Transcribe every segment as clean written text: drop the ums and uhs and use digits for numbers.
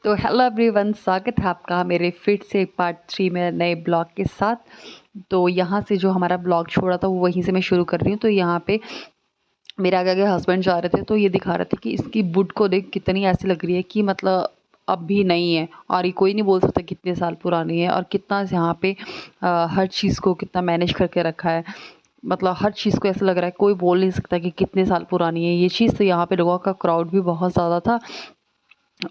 तो hello everyone, स्वागत है आपका मेरे फिर से पार्ट 3 में नए ब्लॉग के साथ। तो यहाँ से जो हमारा ब्लॉग छोड़ा था वो वहीं से मैं शुरू कर रही हूँ। तो यहाँ पे मेरे आगे आगे हस्बैंड जा रहे थे, तो ये दिखा रहे थे कि इसकी बुट को देख कितनी ऐसी लग रही है कि मतलब अब भी नहीं है, और ये कोई नहीं बोल सकता कितने साल पुरानी है, और कितना यहाँ पे हर चीज़ को कितना मैनेज करके रखा है। मतलब हर चीज़ को ऐसा लग रहा है, कोई बोल नहीं सकता कि कितने साल पुरानी है ये चीज़। तो यहाँ पे लोगों का क्राउड भी बहुत ज़्यादा था,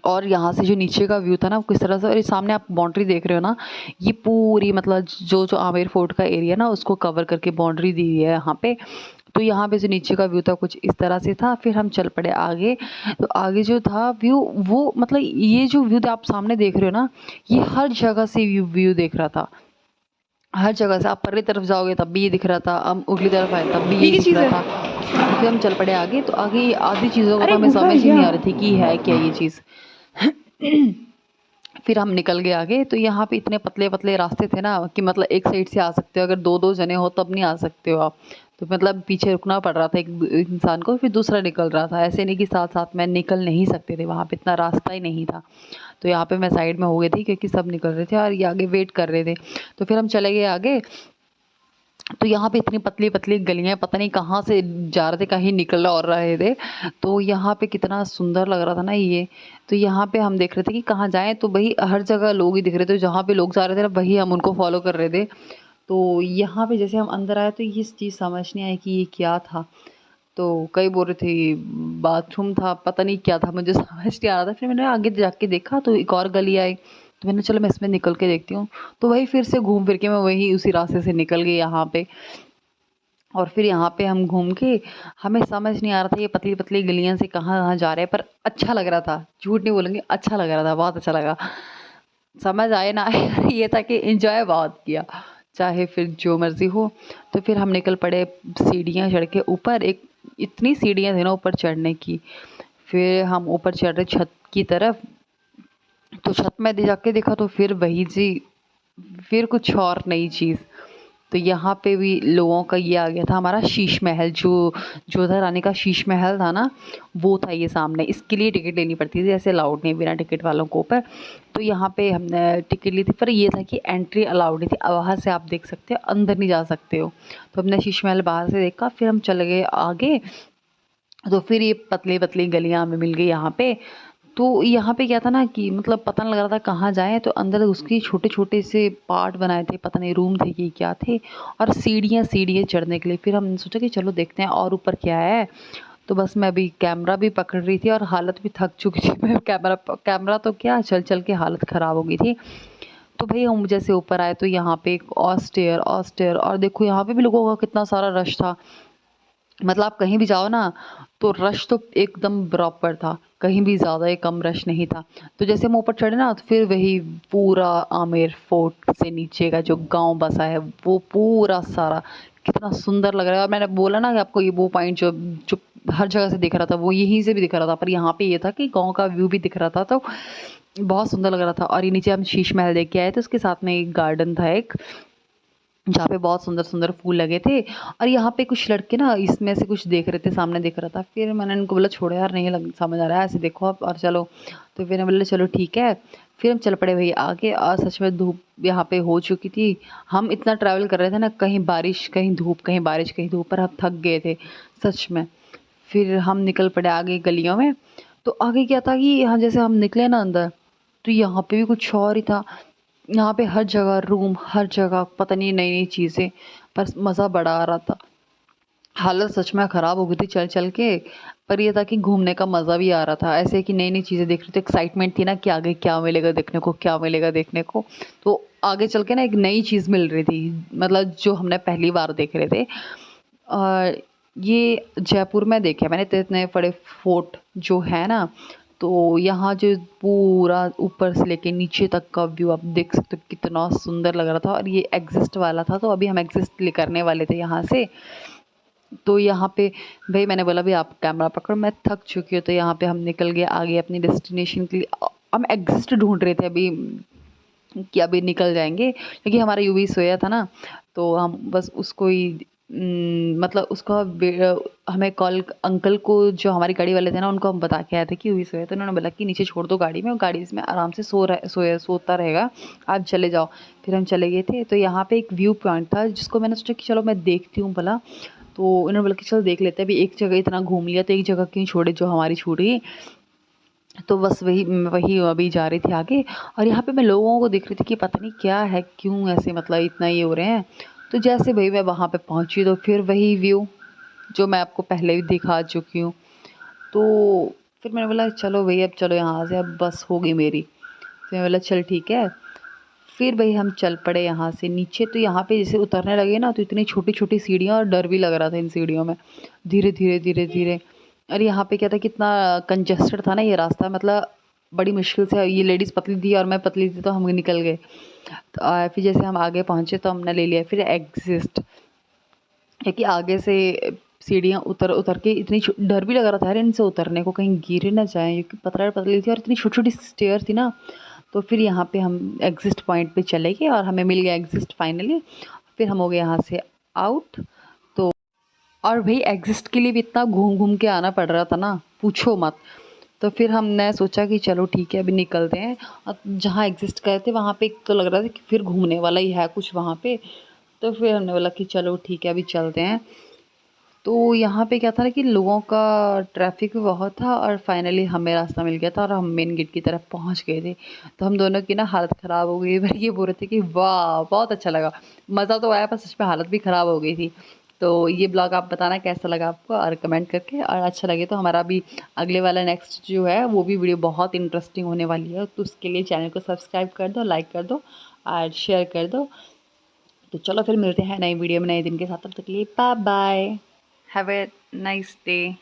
और यहाँ से जो नीचे का व्यू था ना वो किस तरह से, और ये सामने आप बाउंड्री देख रहे हो ना, ये पूरी मतलब जो जो आमेर फोर्ट का एरिया ना उसको कवर करके बाउंड्री दी है यहाँ पे। तो यहाँ पे जो नीचे का व्यू था कुछ इस तरह से था। फिर हम चल पड़े आगे। तो आगे जो था व्यू, वो मतलब ये जो व्यू आप सामने देख रहे हो ना, ये हर जगह से व्यू देख रहा था। हर जगह से आप परे तरफ जाओगे तब भी ये दिख रहा था, हम उगली तरफ आए तब भी ये यही क्या दिख चीज़ रहा है? था। तो फिर हम चल पड़े आगे। तो आगे आधी चीज़ों को तो अरे हमें गुफा है समझ ही क्या? नहीं आ रही थी कि है क्या ये चीज़। फिर हम निकल गए आगे। तो यहाँ पे इतने पतले पतले रास्ते थे ना कि मतलब एक साइड से आ सकते हो, अगर दो दो जने हो तब नहीं आ सकते हो आप। तो मतलब पीछे रुकना पड़ रहा था एक इंसान को, फिर दूसरा निकल रहा था। ऐसे नहीं कि साथ साथ में निकल नहीं सकते थे, वहाँ पे इतना रास्ता ही नहीं था। तो यहाँ पे मैं साइड में हो गई थी क्योंकि सब निकल रहे थे और ये आगे वेट कर रहे थे। तो फिर हम चले गए आगे। तो यहाँ पे इतनी पतली पतली गलियाँ, पता नहीं कहाँ से जा रहे थे, कहीं निकल और रहे थे। तो यहाँ पे कितना सुंदर लग रहा था ना ये। तो यहाँ पे हम देख रहे थे कि कहाँ जाएं, तो वही हर जगह लोग ही दिख रहे थे, जहाँ पे लोग जा रहे थे ना वही हम उनको फॉलो कर रहे थे। तो यहाँ पे जैसे हम अंदर आए तो ये चीज़ समझ नहीं आई कि ये क्या था। तो कई बोल रहे थे बाथरूम था, पता नहीं क्या था, मुझे समझ नहीं आ रहा था। फिर मैंने आगे जाके देखा तो एक और गली आई। तो मैंने चलो मैं इसमें निकल के देखती हूँ। तो वही फिर से घूम फिर के मैं वही उसी रास्ते से निकल गई यहाँ पे। और फिर यहाँ पे हम घूम के, हमें समझ नहीं आ रहा था ये पतली पतली गलियां से कहाँ कहाँ जा रहे हैं, पर अच्छा लग रहा था, झूठ नहीं बोलेंगे, अच्छा लग रहा था, बहुत अच्छा लगा। समझ आए ना आए ये था कि एंजॉय बहुत किया, चाहे फिर जो मर्जी हो। तो फिर हम निकल पड़े सीढ़ियाँ चढ़ के ऊपर। एक इतनी सीढ़ियाँ थी ना ऊपर चढ़ने की। फिर हम ऊपर चढ़ रहे छत की तरफ। तो छत में जाके देखा तो फिर वही जी, फिर कुछ और नई चीज़। तो यहाँ पे भी लोगों का ये आ गया था, हमारा शीश महल, जो जोधा रानी का शीश महल था ना, वो था ये सामने। इसके लिए टिकट लेनी पड़ती थी, ऐसे अलाउड नहीं बिना टिकट वालों को ऊपर। तो यहाँ पे हमने टिकट ली थी, पर ये था कि एंट्री अलाउड नहीं थी, बाहर से आप देख सकते हो, अंदर नहीं जा सकते हो। तो हमने शीश महल बाहर से देखा, फिर हम चले गए आगे। तो फिर ये पतली पतली गलियाँ हमें मिल गई यहाँ पे। तो यहाँ पे क्या था ना कि मतलब पता नहीं लग रहा था कहाँ जाएँ, तो अंदर उसके छोटे-छोटे से पार्ट बनाए थे, पता नहीं रूम थे कि क्या थे, और सीढ़ियाँ सीढ़ियाँ चढ़ने के लिए। फिर हमने सोचा कि चलो देखते हैं और ऊपर क्या है। तो बस मैं अभी कैमरा भी पकड़ रही थी और हालत भी थक चुकी थी। मैं कैमरा तो क्या, चल-चल के हालत ख़राब हो गई थी। तो भई हम जैसे ऊपर आए तो यहाँ पे एक और स्टेयर, और देखो यहाँ पे भी लोगों का कितना सारा रश था। मतलब आप कहीं भी जाओ ना, तो रश तो एकदम बराबर था, कहीं भी ज़्यादा या कम रश नहीं था। तो जैसे हम ऊपर चढ़े ना, तो फिर वही पूरा आमेर फोर्ट से नीचे का जो गाँव बसा है वो पूरा सारा कितना सुंदर लग रहा है। और मैंने बोला ना कि आपको ये वो पॉइंट जो जो हर जगह से दिख रहा था, वो यहीं से भी दिख रहा था, पर यहाँ पे ये था कि गाँव का व्यू भी दिख रहा था, तो बहुत सुंदर लग रहा था। और ये नीचे हम शीश महल देख के आए, तो उसके साथ में एक गार्डन था एक, जहाँ पे बहुत सुंदर-सुंदर फूल लगे थे। और यहाँ पे कुछ लड़के ना इसमें से कुछ देख रहे थे, सामने दिख रहा था। फिर मैंने इनको बोला छोड़ो यार, नहीं लग समझ आ रहा है, ऐसे देखो आप और चलो। तो फिर मैंने बोला चलो ठीक है। फिर हम चल पड़े भई आगे, और सच में धूप यहाँ पे हो चुकी थी। हम इतना ट्रैवल कर रहे थे ना, कहीं बारिश, कहीं धूप, कहीं बारिश, कहीं धूप, पर हम थक गए थे, सच में। फिर हम निकल पड़े आगे गलियों में। तो आगे क्या था कि यहाँ जैसे हम निकले ना अंदर, तो यहाँ पे भी कुछ और ही था। यहाँ पे हर जगह रूम, हर जगह पता नहीं नई-नई चीज़ें, पर मज़ा बड़ा आ रहा था। हालत सच में ख़राब हो गई थी चल-चल के, पर ये था कि घूमने का मज़ा भी आ रहा था। ऐसे कि नई-नई चीज़ें देख रहे थे, एक्साइटमेंट थी ना कि आगे क्या मिलेगा देखने को, क्या मिलेगा देखने को। तो आगे चल के ना एक नई चीज़ मिल रही थी, मतलब जो हमने पहली बार देख रहे थे। और ये जयपुर में देखे मैंने तो इतने बड़े फोर्ट जो है ना, तो यहाँ जो पूरा ऊपर से लेके नीचे तक का व्यू आप देख सकते हो, कितना सुंदर लग रहा था। और ये एग्जिस्ट वाला था, तो अभी हम एग्जिस्ट करने वाले थे यहाँ से। तो यहाँ पे भाई मैंने बोला भी आप कैमरा पकड़ो, मैं थक चुकी हूँ। तो यहाँ पे हम निकल गए आगे अपनी डेस्टिनेशन के लिए। हम एग्जिस्ट ढूंढ रहे थे अभी कि अभी निकल जाएंगे, क्योंकि हमारा यूवी सोया था ना, तो हम बस उसको ही मतलब उसका हमें कॉल अंकल को जो हमारी गाड़ी वाले थे ना उनको हम बता के आए थे कि हुई सो है, तो उन्होंने बोला कि नीचे छोड़ दो गाड़ी में और गाड़ी इसमें आराम से सोता रहेगा, आप चले जाओ। फिर हम चले गए थे। तो यहाँ पे एक व्यू पॉइंट था जिसको मैंने सोचा कि चलो मैं देखती हूँ भला। तो उन्होंने बोला कि चलो देख लेते हैं, अभी एक जगह इतना घूम लिया तो एक जगह क्यों छोड़े जो हमारी छूट गई। तो बस वही वही अभी जा रही थी आगे, और यहाँ पे मैं लोगों को देख रही थी कि पता नहीं क्या है, क्यों ऐसे मतलब इतना ये हो रहे हैं। तो जैसे भाई मैं वहाँ पे पहुँची तो फिर वही व्यू जो मैं आपको पहले भी दिखा चुकी हूँ। तो फिर मैंने बोला चलो भई अब चलो यहाँ से, अब बस हो गई मेरी। फिर मैंने बोला चल ठीक है। फिर भई हम चल पड़े यहाँ से नीचे। तो यहाँ पे जैसे उतरने लगे ना तो इतनी छोटी-छोटी सीढ़ियाँ और डर भी लग रहा था इन सीढ़ियों में। धीरे-धीरे, धीरे-धीरे, और यहाँ पे क्या था, कितना कंजेस्टेड था ना ये रास्ता, मतलब बड़ी मुश्किल से ये लेडीज़ पतली थी और मैं पतली थी तो हम निकल गए। तो फिर जैसे हम आगे पहुँचे तो हमने ले लिया फिर एग्ज़िस्ट। है कि आगे से सीढ़ियाँ उतर उतर के इतनी डर भी लग रहा था यार इनसे उतरने को, कहीं गिर ना जाएँ, क्योंकि पतला पतली थी और इतनी छोटी-छोटी स्टेयर थी ना। तो फिर यहाँ पे हम एग्ज़िस्ट पॉइंट पे चले गए और हमें मिल गया एग्ज़िस्ट फाइनली। फिर हम हो गए यहाँ से आउट। तो और भई एग्ज़िस्ट के लिए भी इतना घूम-घूम के आना पड़ रहा था ना, पूछो मत। तो फिर हमने सोचा कि चलो ठीक है अभी निकलते हैं। जहाँ एग्ज़िस्ट गए थे वहाँ पे एक तो लग रहा था कि फिर घूमने वाला ही है कुछ वहाँ पे। तो फिर हमने बोला कि चलो ठीक है अभी चलते हैं। तो यहाँ पे क्या था ना कि लोगों का ट्रैफ़िक भी बहुत था और फाइनली हमें रास्ता मिल गया था और हम मेन गेट की तरफ पहुँच गए थे। तो हम दोनों की ना हालत ख़राब हो गई, पर ये बोल रहे थे कि वाह! बहुत अच्छा लगा। मज़ा तो आया पर सच में हालत भी ख़राब हो गई थी। तो ये ब्लॉग आप बताना कैसा लगा आपको और कमेंट करके, और अच्छा लगे तो हमारा भी अगले वाला नेक्स्ट जो है वो भी वीडियो बहुत इंटरेस्टिंग होने वाली है। तो उसके लिए चैनल को सब्सक्राइब कर दो, लाइक कर दो और शेयर कर दो। तो चलो फिर मिलते हैं नई वीडियो में नए दिन के साथ, तब तक के लिए bye bye. Have a nice day.